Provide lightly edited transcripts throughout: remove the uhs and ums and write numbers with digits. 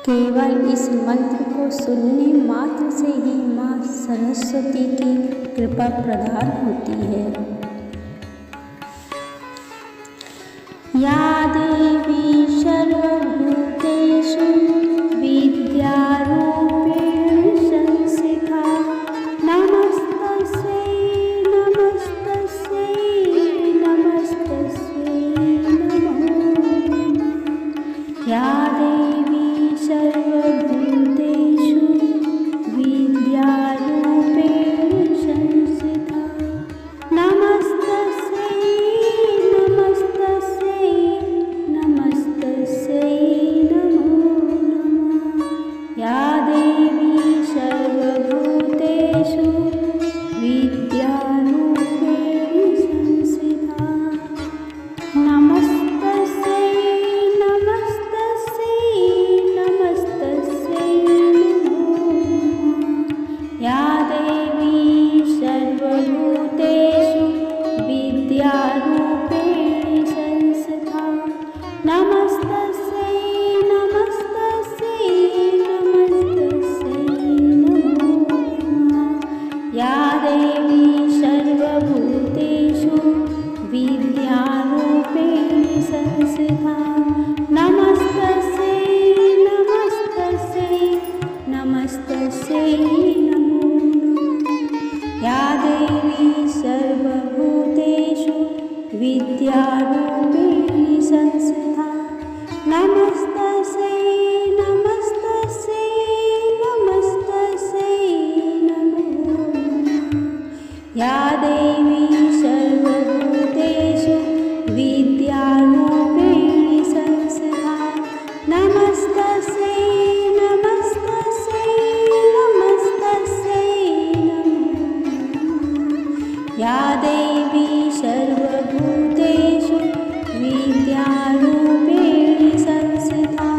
केवल इस मंत्र को सुनने मात्र से ही माँ सरस्वती की कृपा प्रदान होती है। या देवी सर्वभूतेषु विद्यारूपेण संस्थिता नमस्तस्यै नमस्तस्यै नमस्तस्यै नमो नमः। या देवी सर्वभूतेषु विद्यारूपेण संस्थिता नमस्तस्यै नमस्तस्यै नमस्तस्यै नमो नमः। या देवी सर्वभूतेषु विद्यारूपेण संस्थिता नमस्तस्यै नमस्तस्यै नमस्तस्यै नमो नमः। या देवी सर्वभूतेषु विद्यारूपेण संस्थिता नमस्तस्यै नमस्तस्यै नमस्तस्यै नमो नमः। या देवी सर्वभूतेषु विद्यारूपेण संस्थिता नमस्तस्यै नमस्तस्यै नमस्तस्यै नमो नमः। या देवी सर्वभूतेषु विद्यारूपेण संस्थिता नमस्तस्यै नमस्तस्यै नमस्तस्यै नमो नमः। या देवी सर्वभूतेषु विद्यारूपेण संस्थिता नमस्तस्यै नमस्तस्यै नमस्तस्यै नमो नमः। या देवी सर्वभूतेषु विद्यारूपेण संस्थिता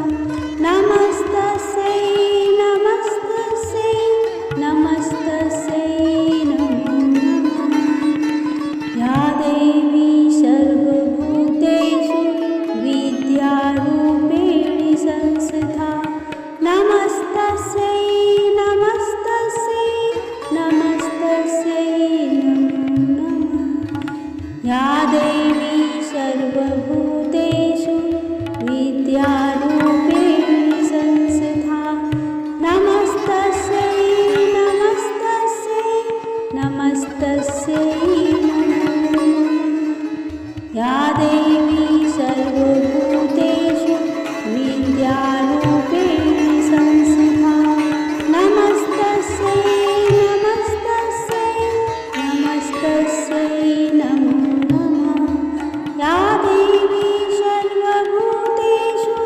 नमस्तस्यै नमस्तस्यै नमस्तस्यै नमो नमः। या देवी सर्वभूतेषु विद्यारूपेण संस्थिता नमस्तस्यै नमस्तस्यै नमस्तस्यै नमो नमः। या देवी सर्वभूतेषु विद्यारूपेण संस्थिता नमस्तस्यै नमस्तस्यै नमस्तस्यै नमो नमः। या देवी सर्वभूतेषु विद्यारूपेण संस्थिता नमस्तस्यै नमस्तस्यै नमस्तस्यै नमो नमः। या देवी सर्वभूतेषु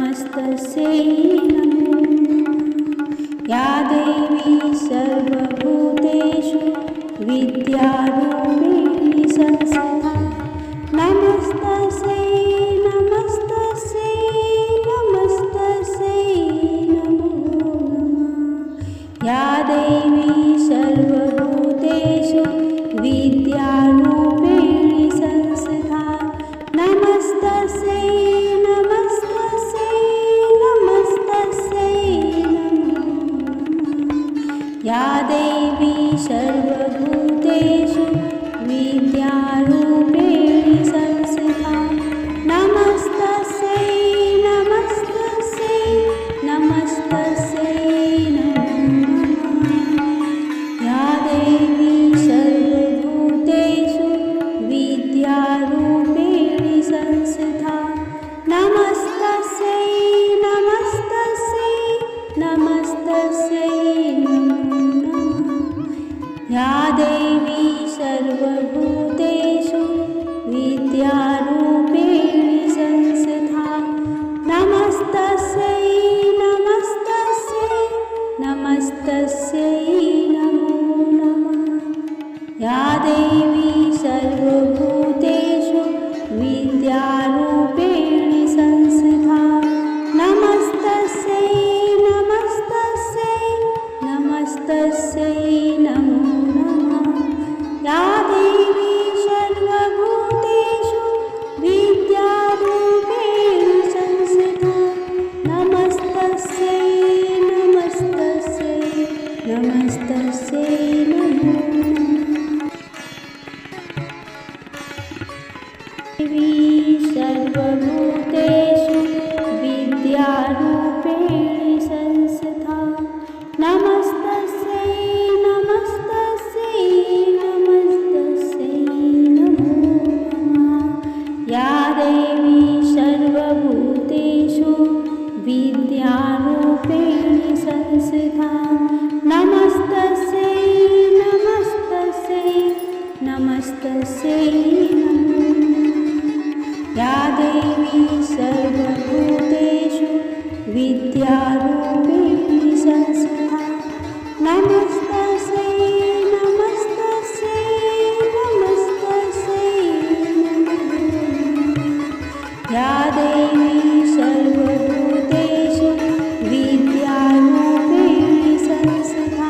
नमस्तस्यै नमो नमः। या देवी सर्वभूतेषु विद्यारूपिणी संस्थिता नमस्तस्यै नमस्तस्यै नमस्तस्यै नमो नमः। या देवी सर्वभूतेषु विद्यारूपिणी संस्थिता नमस्तस्यै नमस्तस्यै नमस्तस्यै नमो नमः। या देवी सर्वभूतेषु विद्यारूपिणी संस्थिता नमस्तस्यै नमस्तस्यै नमस्तस्यै नमो नमः। या देवी सर्वभूतेषु विद्यारूपिणी संस्थिता नमस्तस्यै नमस्तस्यै नमस्तस्यै नमो नमः। या देवी सर्वभूतेषु विद्यारूपिणी संस्थिता नमस्तस्यै नमस्तस्यै नमस्तस्यै नमो नमः। या देवी सर्वभूतेषु विद्यारूपिणी संस्थिता नमस्तस्यै नमस्तस्यै नमस्तस्यै नमो नमः। या देवी सर्वभूतेषु विद्यारूपिणी संस्थिता नमस्तस्यै नमस्तस्यै नमस्तस्यै नमो नमः। देवी सर्वभूतेषु विद्यारूपिणी संस्थिता नमस्तस्यै नमस्तस्यै नमस्तस्यै नमो नमः। या देवी सर्वभूतेषु विद्यारूपिणी संस्थिता नमस्तस्यै नमस्तस्यै नमस्तस्यै नमो नमः। या देवी सर्वभूतेषु विद्यारूपिणी संस्थिता नमस्तस्यै नमस्तस्यै नमस्तस्यै नमो नमः। या देवी सर्वभूतेषु विद्यारूपिणी संस्थिता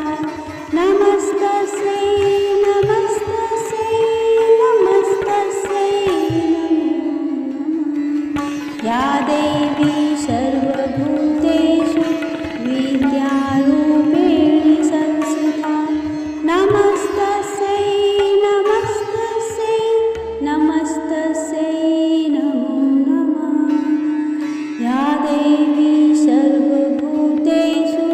नमस्तस्यै नमस्तस्यै नमस्तस्यै नमो नमः। या देवी सर्वभूतेषु विद्यारूपिणी संस्थिता नमस्तस्यै नमस्तस्यै नमस्तस्यै नमो नमः। या देवी सर्वभूतेषु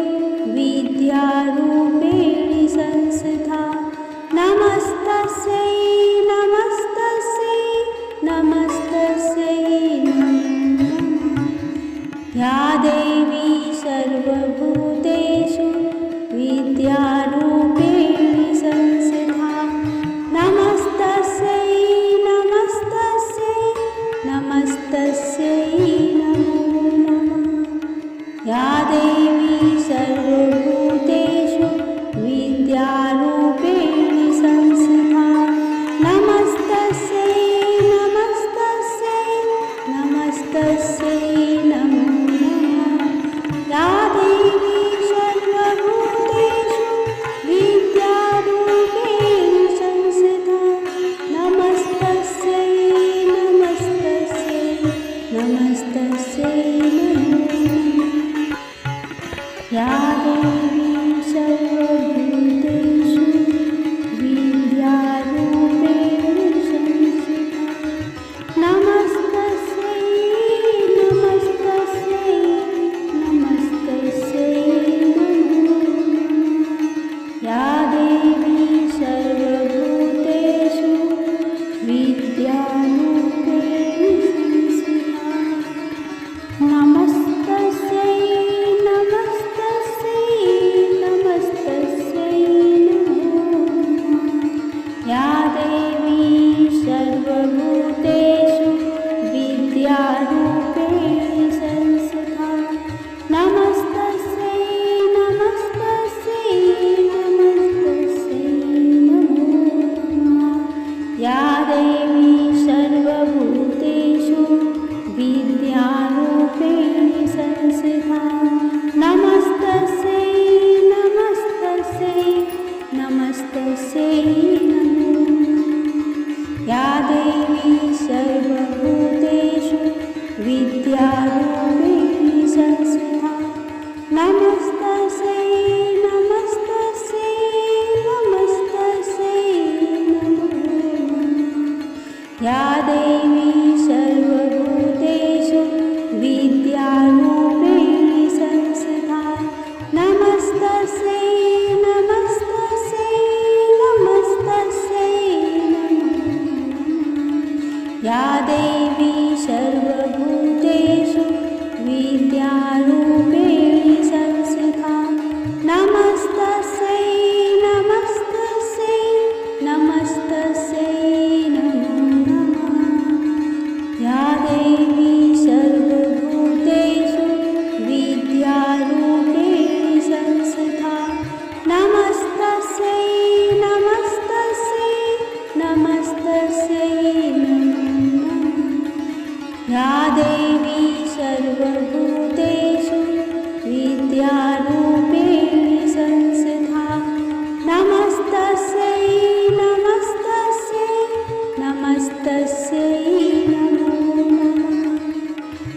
विद्यारूपिणी संस्थिता नमस्तस्यै नमस्तस्यै नमस्तस्यै नमो नमः। या देवी सर्वभूतेषु विद्यारूपिणी संस्थिता नमस्तस्यै नमस्तस्यै नमस्तस्यै नमो नमः। या देवी सर्वभूतेषु विद्यारूपिणी संस्थिता नमस्तस्यै नमस्तस्यै नमस्तस्यै नमो नमः। या देवी सर्वभूतेषु विद्यारूपिणी संस्थिता नमस्तस्यै नमस्तस्यै नमस्तस्यै नमो नमः। या देवी सर्वभूतेषु विद्यारूपिणी संस्थिता नमस्तस्यै नमस्तस्यै नमस्तस्यै नमो नमः। या देवी सर्वभूतेषु विद्यारूपिणी संस्थिता नमस्तस्यै नमस्तस्यै विद्यारूपेण संस्थिता नमस्तस्यै नमस्तस्यै नमस्तस्यै नमो नमः। या देवी सर्वभूतेषु विद्यारूपेण संस्थिता नमस्तस्यै नमस्तस्यै नमस्तस्यै नमो नमः। या देवी सर्वभूतेषु विद्यारूपेण संस्थिता नमस्तस्यै नमस्तस्यै नमस्तस्यै नमो नमः।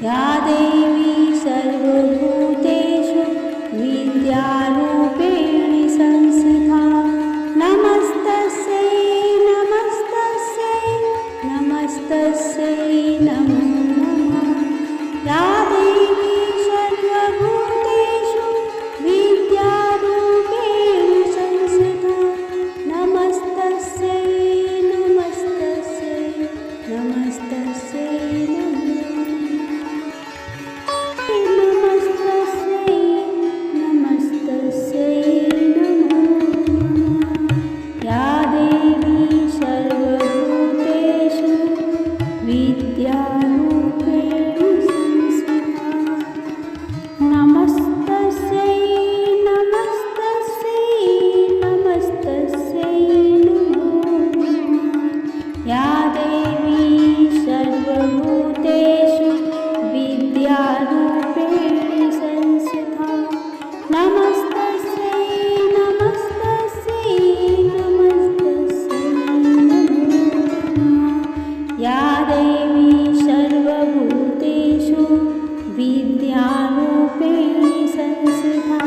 या देवी सर्वभूतेषु विद्यारूपेण संस्थिता नमस्तस्यै नमस्तस्यै नमस्तस्यै नमो नमः। या देवी सर्वभूतेषु विद्यारूपेण संस्थिता नमस्तस्यै नमस्तस्यै नमस्तस्यै नमो नमस्तस्यै नमस्तस्यै नमो नमः। या देवी सर्वभूतेषु विद्यारूपेण संस्थिता नमस्तस्यै नमस्तस्यै नमस्तस्यै नमो नमः। या देवी सर्वभूतेषु विद्यारूपेण संस्थिता नमस्तस्यै नमस्तस्यै नमस्तस्यै नमो नमः। या देवी सर्वभूतेषु विद्यारूपेण संस्थिता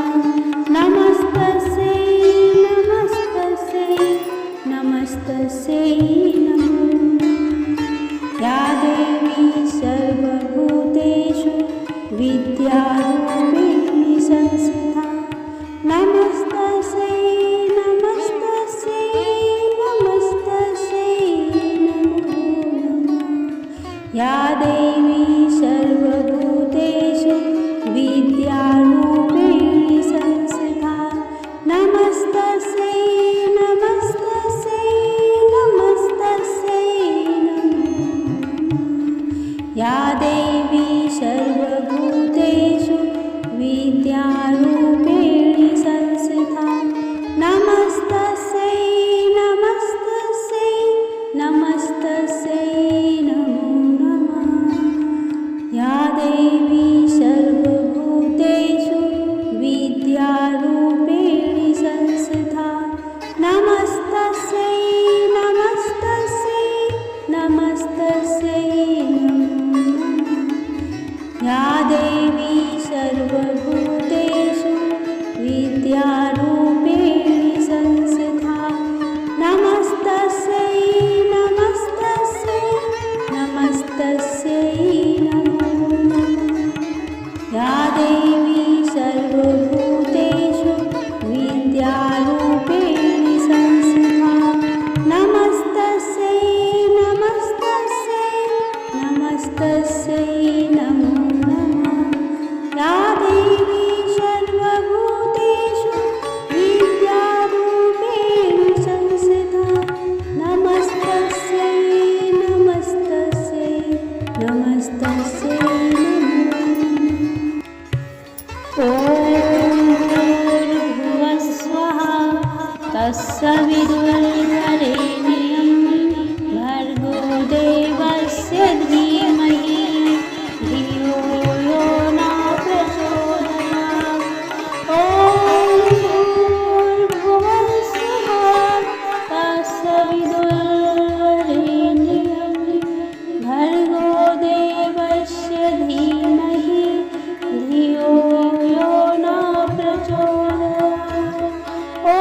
नमस्तस्यै नमस्तस्यै नमस्तस्यै नमो नमः। या देवी सर्वभूतेषु विद्यारूपेण संस्थिता नमस्तस्यै नमस्तस्यै नमस्तस्यै नमो नमः। या देवी सर्वभूतेषु विद्यारूपेण संस्थिता नमस्तस्यै नमस्तस्यै नमस्तस्यै नमो नमः। या देवी सर्वभूतेषु विद्यारूपेण संस्थिता नमस्तस्यै नमस्तस्यै नमस्तस्यै नमो नमः। या देवी सर्वभूतेषु विद्यारूपेण संस्थिता नमस्तस्यै नमस्तस्यै नमस्तस्यै नमो नमः। या देवी सर्वभूतेषु विद्यारूपेण संस्थिता नमस्तस्यै नमस्तस्यै नमस्तस्यै नमो नमः। या देवी सर्वभूतेषु विद्यारूपेण संस्थिता नमस्तस्यै नमस्तस्यै नमस्तस्यै नमो नमः। या देवी सर्वभूतेषु विद्यारूपेण संस्थिता नमस्तस्यै नमस्तस्यै नमस्तस्यै नमो नमः। ॐ भूर्भुवस्सुवः तत्सवितुर्वरेण्यं भर्गो देवस्य धीमहि धियो यो न प्रचोदयात्। ॐ भूर्भुवस्सुवः तत्सवितुर्वरेण्यं भर्गो देवस्य धीमहि धियो यो न प्रचोदयात्। ॐ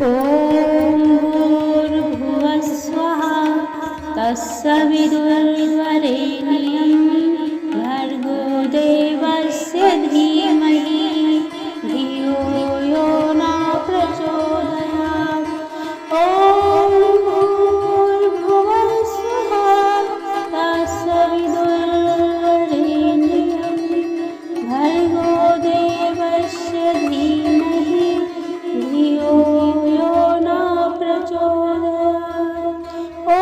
ॐ भूर्भुवः स्वः तत्सवितुर्वरेण्यं भर्गो देवस्य धीमहि धियो यो न प्रचोदयात्। ॐ भूर्भुवः स्वः तत्सवितुर्वरेण्यं भर्गो देवस्य धीमहि धियो यो न प्रचोदयात्। ॐ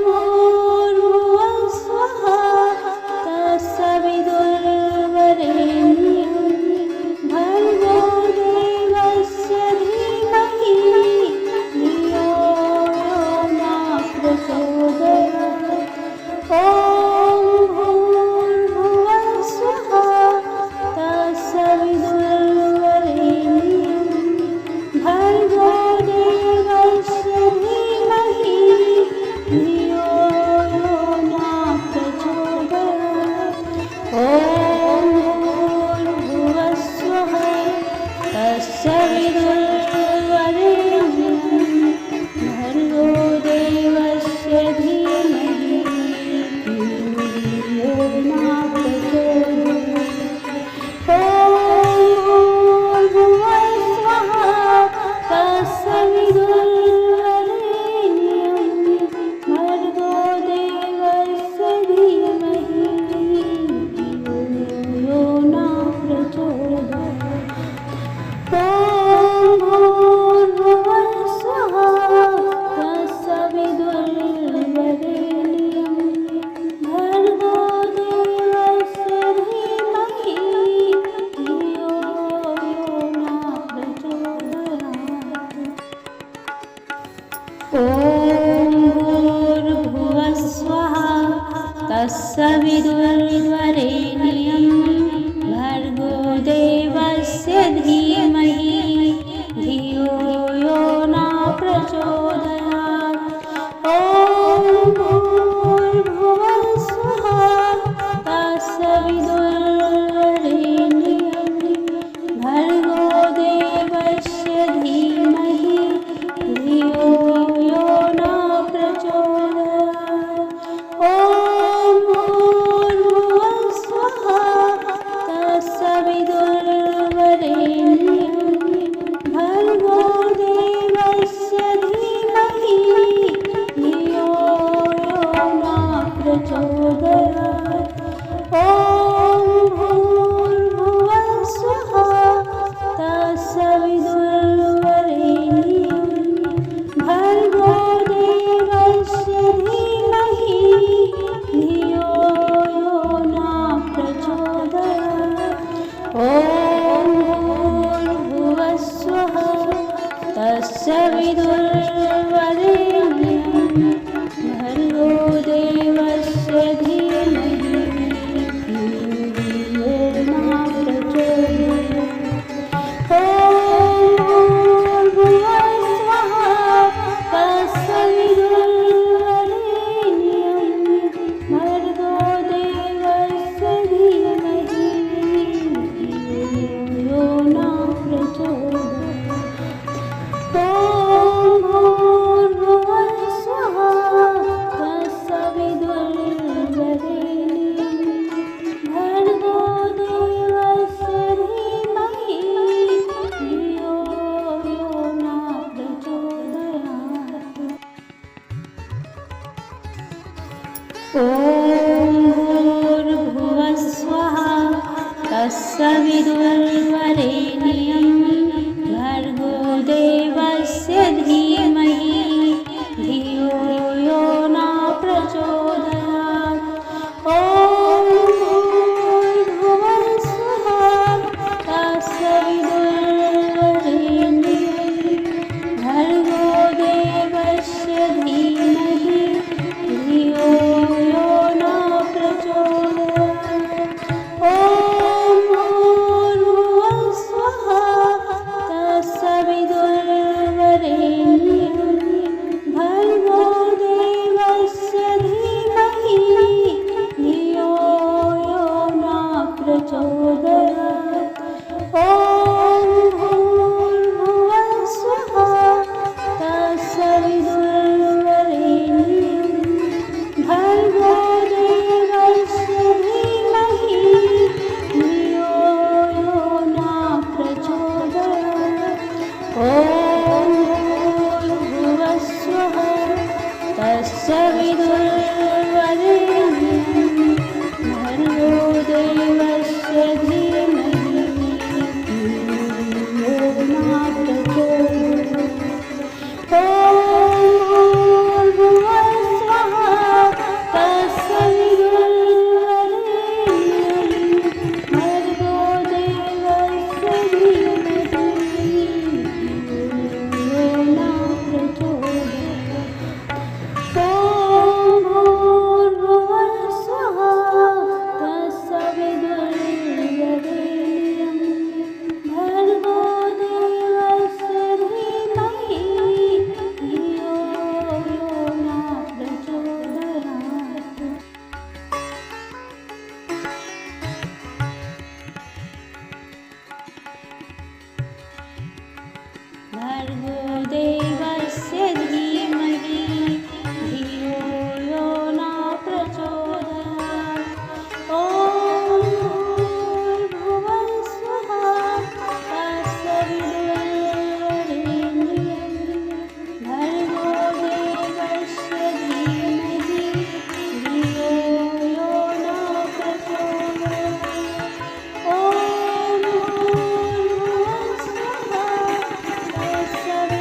भूर्भुवः स्वः तत्सवितुर्वरेण्यं भर्गो देवस्य धीमहि धियो यो न प्रचोदयात्। ॐ भूर्भुवः स्वः तत्सवितुर्वरेण्यं भर्गो देवस्य धीमहि धियो यो न प्रचोदयात्। ॐ भूर्भुवः स्वः तत्सवितुर्वरेण्यं भर्गो देवस्य धीमहि धियो न प्रचोदयात्। ॐ भूर्भुवः स्वः तत्सवितुर्वरेण्यं भर्गो देवस्य धीमहि धियो यो न प्रचोदयात्। ॐ भूर्भुवः स्वः तत्सवितुर्वरेण्यं भर्गो देवस्य धीमहि धियो यो न प्रचोदयात्। ॐ भूर्भुवः स्वः तत्सवितुर्वरेण्यं भर्गो देवस्य धीमहि धियो यो न प्रचोदयात्। ॐ भूर्भुवः स्वः तत्सवितुर्वरेण्यं भर्गो देवस्य धीमहि धियो यो न प्रचोदयात्। ॐ भूर्भुवः स्वः तत्सवितुर्वरेण्यं भर्गो देवस्य धीमहि धियो यो न प्रचोदयात्। ॐ भूर्भुवः स्वः तत्सवितुर्वरेण्यं भर्गो देवस्य धीमहि धियो यो न प्रचोदयात्। ॐ भूर्भुवः स्वः तत्सवितुर्वरेण्यं भर्गो देवस्य धीमहि धियो न प्रचोदयात्। ॐ भूर्भुवः स्वः तत्सवितुर्वरेण्यं भर्गो देवस्य धीमहि धियो यो न प्रचोदयात्। ॐ भूर्भुवः स्वः तत्सवितुर्वरेण्यं भर्गो देवस्य धीमहि धियो यो न प्रचोदयात्। ॐ भूर्भुवः स्वः तत्सवितुर्वरेण्यं भर्गो देवस्य धीमहि धियो यो न प्रचोदयात्। ॐ भूर्भुवः स्वः तत्सवितुर्वरेण्यं भर्गो देवस्य धीमहि धियो यो न प्रचोदयात्। ॐ भूर्भुवः ॐ भूर्भुवस्सुः तत्सवितुर्वरेण्यं भर्गो देवस्य धीमहि धियो यो न प्रचोदयात्। ॐ भूर्भुवस्सुः तत्सवितुर्वरेण्यं भर्गो देवस्य धीमहि धियो यो न प्रचोदयात्। ॐ भूर्भुवस्सुः तत्सवितुर्वरेण्यं भर्गो देवस्य धीमहि धियो यो न प्रचोदयात्। भर्गो देवस्य धीमहि धियो यो न प्रचोदयात्। ॐ भूर्भुवस्सुः तत्सवितुर्वरेण्यं भर्गो देवस्य धीमहि धियो यो न प्रचोदयात्। ॐ भूर्भुवस्सुः तत्सवितुर्वरेण्यं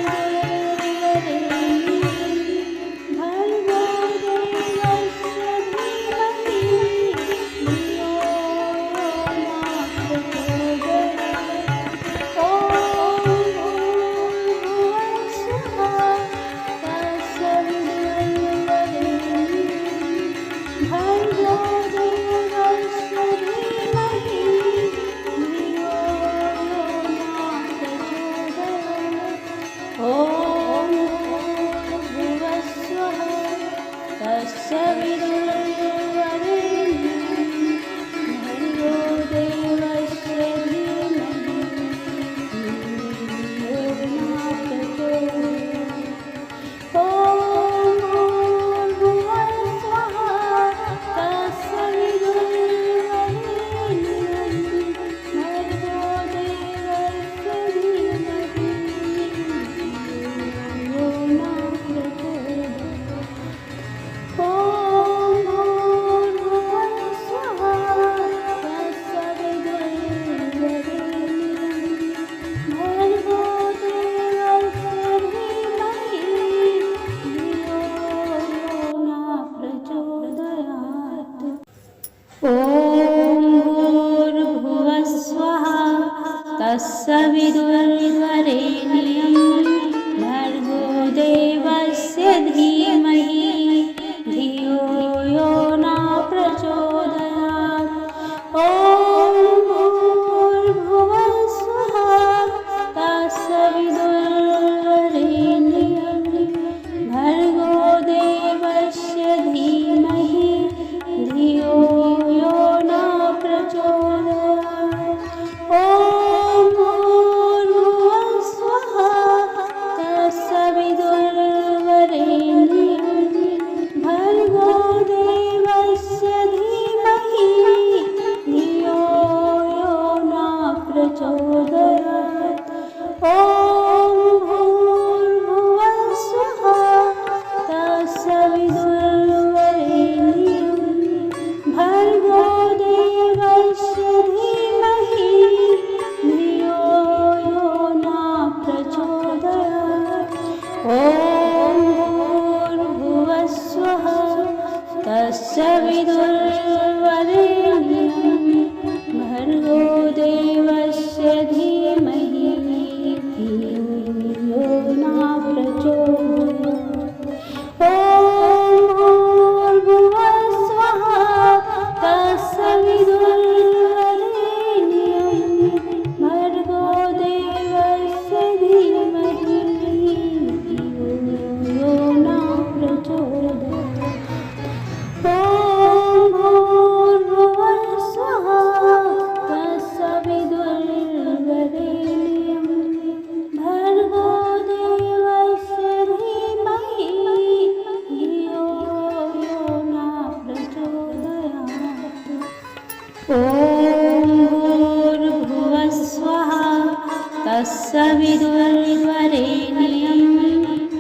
विदुर्वरेण्यं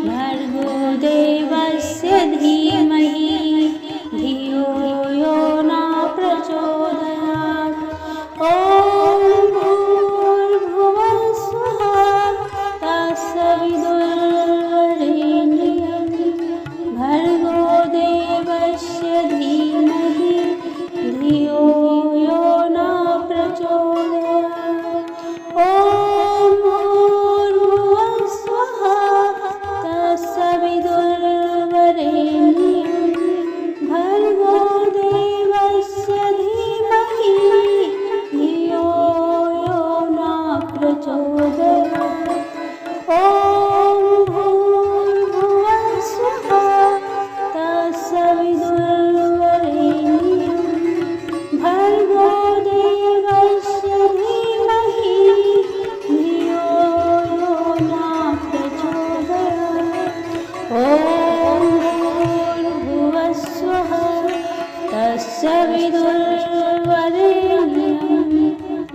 भर्गो देवस्य धीमहि धियो यो न प्रचोदयात्। ॐ भूर्भुवः स्वः तत्सवितुर्वरेण्यं भर्गो देवस्य धीमहि धियो यो न प्रचोदयात्। ॐ भूर्भुवः स्वः तत्सवितुर्वरेण्यं भर्गो देवस्य धीमहि धियो यो न प्रचोदयात्। ॐ भूर्भुवः स्वः तत्सवितुर्वरेण्यं भर्गो देवस्य धीमहि धियो यो न प्रचोदयात्। ॐ भूर्भुवः स्वः तत्सवितुर्वरेण्यं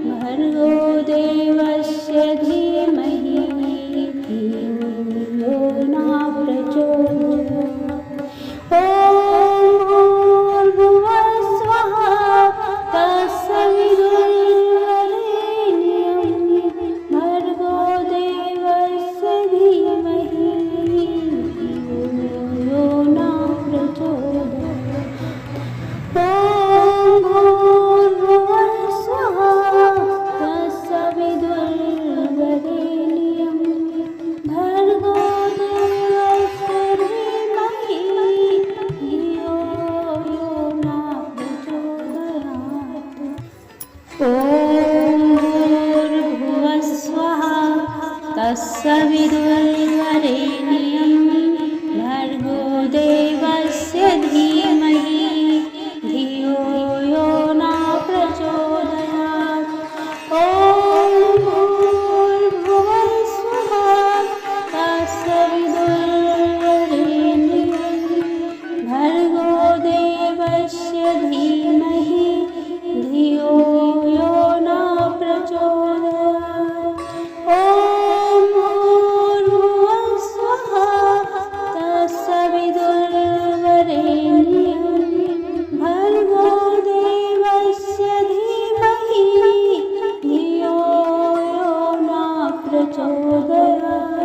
भर्गो देवस्य धीमहि धियो यो न प्रचोदयात्। ॐ भूर्भुवः स्वः तत्सवितुर्वरेण्यं भर्गो देवस्य धीमहि धियो यो न प्रचोदयात्। ॐ भूर्भुवः स्वः तत्सवितुर्वरेण्यं भर्गो देवस्य धीमहि धियो यो न प्रचोदयात्। ॐ भूर्भुवः स्वः तत्सवितुर्वरेण्यं भर्गो देवस्य धीमहि धियो यो न प्रचोदयात्। ॐ भूर्भुवः स्वः तत्सवितुर्वरेण्यं भर्गो देवस्य धीमहि धियो यो न प्रचोदयात्। ॐ भूर्भुवः स्वः तत्सवितुर्वरेण्यं भर्गो देवस्य धीमहि धियो यो न प्रचोदयात्।